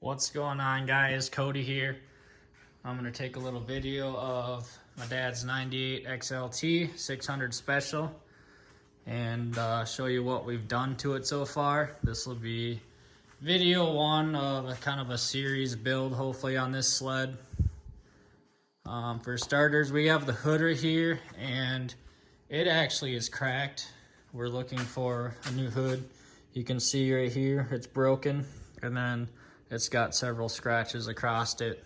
What's going on, guys? Cody here. I'm going to take a little video of my dad's 98 XLT 600 Special and show you what we've done to it so far. This will be video one of a kind of a series build, hopefully, on this sled. For starters, we have the hood right here, and it actually is cracked. We're looking for a new hood. You can see right here, it's broken, and then it's got several scratches across it.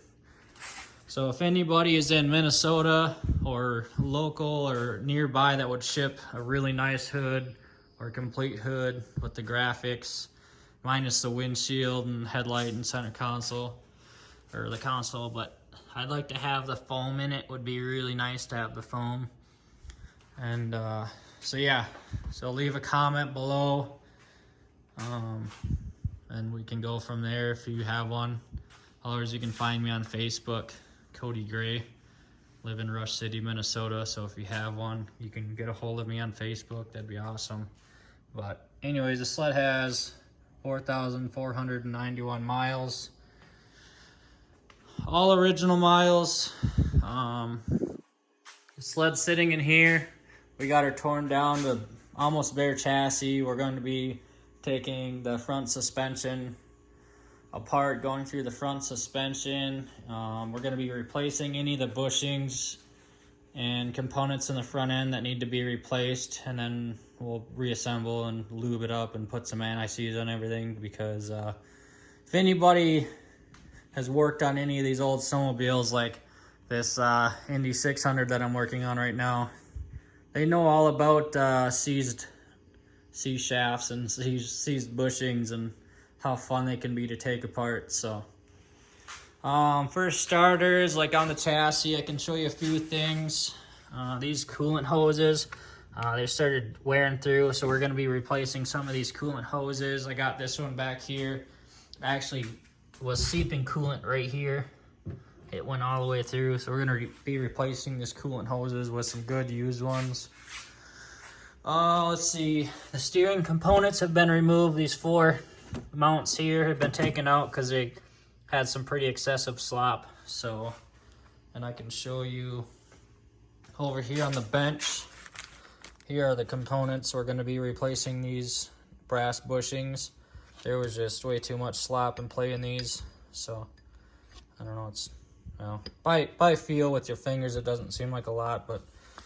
So if anybody is in Minnesota or local or nearby that would ship a really nice hood or complete hood with the graphics, minus the windshield and headlight and center console, or the console, but I'd like to have the foam in it. Would be really nice to have the foam. And so yeah, so leave a comment below. And we can go from there if you have one. Otherwise, you can find me on Facebook, Cody Gray. Live in Rush City, Minnesota. So if you have one, you can get a hold of me on Facebook. That'd be awesome. But anyways, the sled has 4,491 miles. All original miles. The sled's sitting in here. We got her torn down to almost bare chassis. We're going to be taking the front suspension apart, going through the front suspension. We're going to be replacing any of the bushings and components in the front end that need to be replaced, and then we'll reassemble and lube it up and put some anti-seize on everything, because if anybody has worked on any of these old snowmobiles like this Indy 600 that I'm working on right now, they know all about seized C-shafts and seized bushings and how fun they can be to take apart. So for starters, like on the chassis, I can show you a few things. These coolant hoses, they started wearing through, so we're going to be replacing some of these coolant hoses. I got this one back here. Actually was seeping coolant right here. It went all the way through, so we're going to be replacing this coolant hoses with some good used ones. Let's see, the steering components have been removed. These 4 mounts here have been taken out because they had some pretty excessive slop. So, and I can show you over here on the bench. Here are the components. We're going to be replacing these brass bushings. There was just way too much slop and play in these. So, I don't know, it's, well, by feel with your fingers, it doesn't seem like a lot, but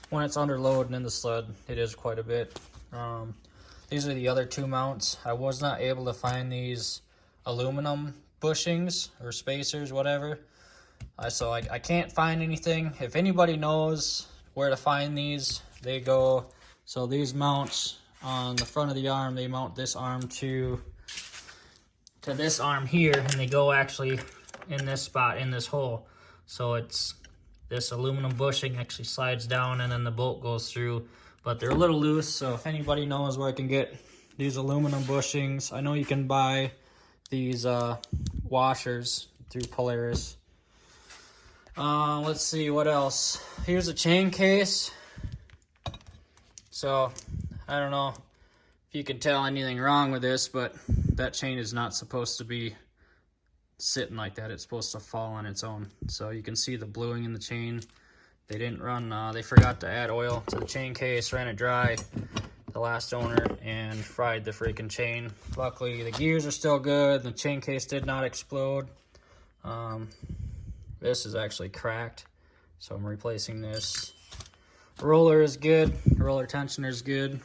when it's under load and in the sled, it is quite a bit. These are the other 2 mounts. I was not able to find these aluminum bushings or spacers, whatever. So I can't find anything. If anybody knows where to find these, they go. So these mounts on the front of the arm, they mount this arm to this arm here, and they go actually in this spot, in this hole. So it's this aluminum bushing actually slides down, and then the bolt goes through, but they're a little loose. So if anybody knows where I can get these aluminum bushings, I know you can buy these washers through Polaris. Let's see what else. Here's a chain case. So I don't know if you can tell anything wrong with this, but that chain is not supposed to be sitting like that. It's supposed to fall on its own. So you can see the bluing in the chain. They didn't run, they forgot to add oil to the chain case, ran it dry, the last owner, and fried the freaking chain. Luckily, the gears are still good. The chain case did not explode. This is actually cracked, so I'm replacing this. Roller is good. Roller tensioner is good.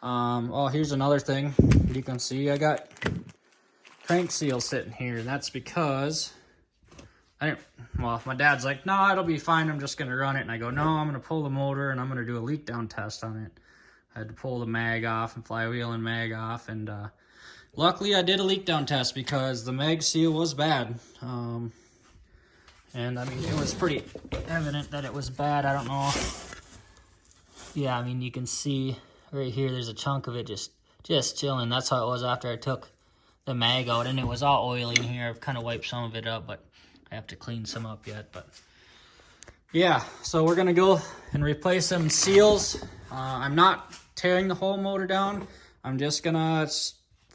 Oh, here's another thing. You can see I got crank seal sitting here, and that's because well, my dad's like, no, it'll be fine, I'm just gonna run it. And I go, no, I'm gonna pull the motor and I'm gonna do a leak down test on it. I had to pull the mag off and flywheel and mag off, and luckily I did a leak down test because the mag seal was bad. And I mean, it was pretty evident that it was bad. I don't know. Yeah, I mean, you can see right here, there's a chunk of it just chilling. That's how it was after I took the mag out, and it was all oily in here. I've kind of wiped some of it up, but I have to clean some up yet. But yeah, so we're gonna go and replace some seals. I'm not tearing the whole motor down. I'm just gonna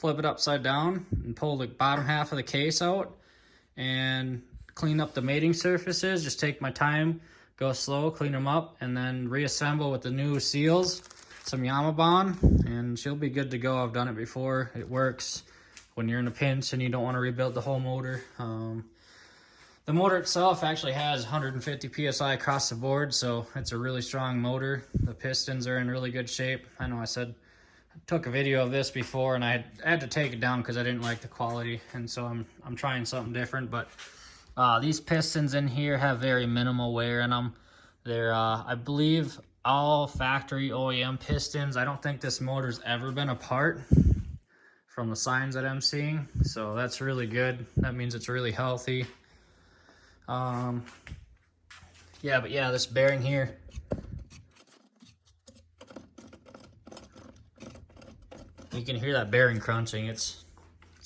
flip it upside down and pull the bottom half of the case out and clean up the mating surfaces. Just take my time, go slow, clean them up, and then reassemble with the new seals, some Yamabond, and she'll be good to go. I've done it before. It works when you're in a pinch and you don't want to rebuild the whole motor. The motor itself actually has 150 psi across the board, so it's a really strong motor. The pistons are in really good shape. I know I took a video of this before and I had to take it down because I didn't like the quality, and so I'm trying something different. But these pistons in here have very minimal wear in them. They're I believe all factory OEM pistons. I don't think this motor's ever been apart from the signs that I'm seeing, so that's really good. That means it's really healthy. Yeah, this bearing here, you can hear that bearing crunching. It's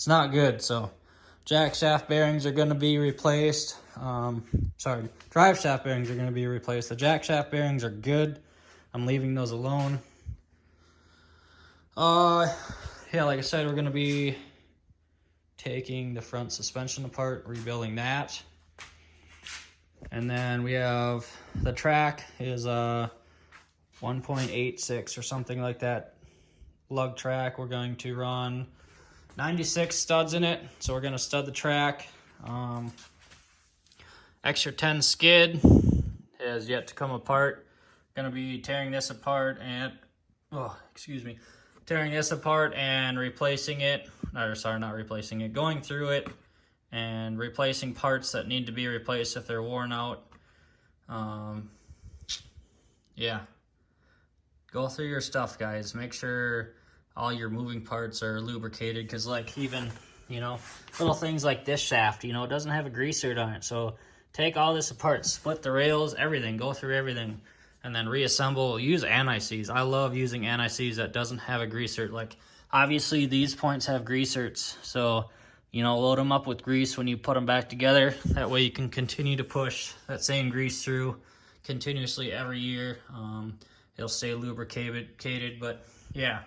not good. So jack shaft bearings are going to be replaced. Drive shaft bearings are going to be replaced. The jack shaft bearings are good. I'm leaving those alone. Yeah, like I said, we're going to be taking the front suspension apart, rebuilding that. And then we have the track is 1.86 or something like that. Lug track. We're going to run 96 studs in it, so we're going to stud the track. Extra 10 skid has yet to come apart. Going to be tearing this apart and tearing this apart and replacing it. Or sorry, not replacing it. Going through it and replacing parts that need to be replaced if they're worn out. Yeah. Go through your stuff, guys. Make sure all your moving parts are lubricated, because like even, little things like this shaft, it doesn't have a greaser on it. So take all this apart, split the rails, everything, go through everything, and then reassemble. Use anti-seize. I love using anti-seize that doesn't have a greaser. Like obviously these points have greasers, so load them up with grease when you put them back together. That way you can continue to push that same grease through continuously every year. It'll stay lubricated, but yeah.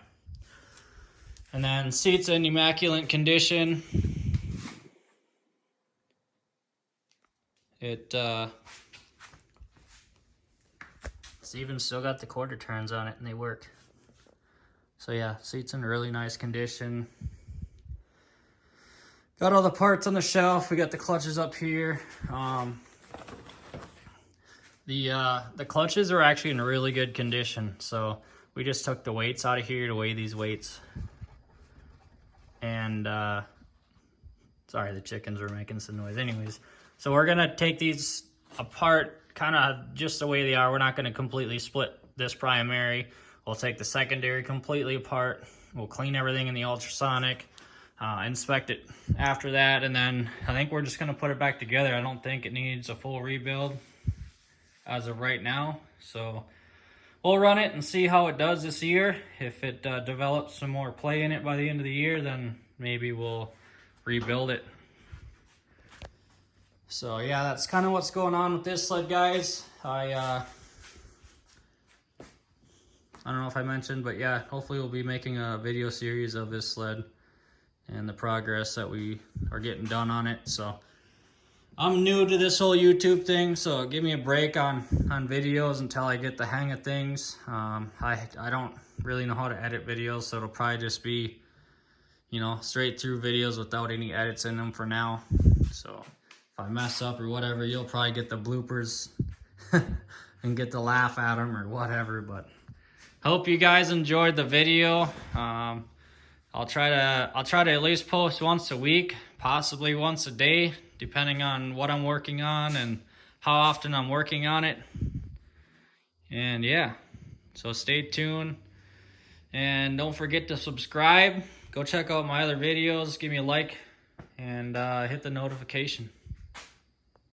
And then seats in immaculate condition. It's even still got the quarter turns on it and they work. So yeah, seats in really nice condition. Got all the parts on the shelf. We got the clutches up here. The clutches are actually in really good condition. So we just took the weights out of here to weigh these weights. And sorry, the chickens were making some noise. Anyways, so we're gonna take these apart kind of just the way they are. We're not gonna completely split this primary. We'll take the secondary completely apart. We'll clean everything in the ultrasonic. Inspect it after that, and then I think we're just going to put it back together. I don't think it needs a full rebuild as of right now, so we'll run it and see how it does this year. If it develops some more play in it by the end of the year, then maybe we'll rebuild it. So yeah, that's kind of what's going on with this sled, guys. I don't know if I mentioned, but yeah, hopefully we'll be making a video series of this sled and the progress that we are getting done on it. So I'm new to this whole YouTube thing, so give me a break on videos until I get the hang of things. I don't really know how to edit videos, so it'll probably just be, straight through videos without any edits in them for now. So if I mess up or whatever, you'll probably get the bloopers and get to laugh at them or whatever. But hope you guys enjoyed the video. I'll try to at least post once a week, possibly once a day, depending on what I'm working on and how often I'm working on it. And yeah, so stay tuned. And don't forget to subscribe. Go check out my other videos. Give me a like and hit the notification.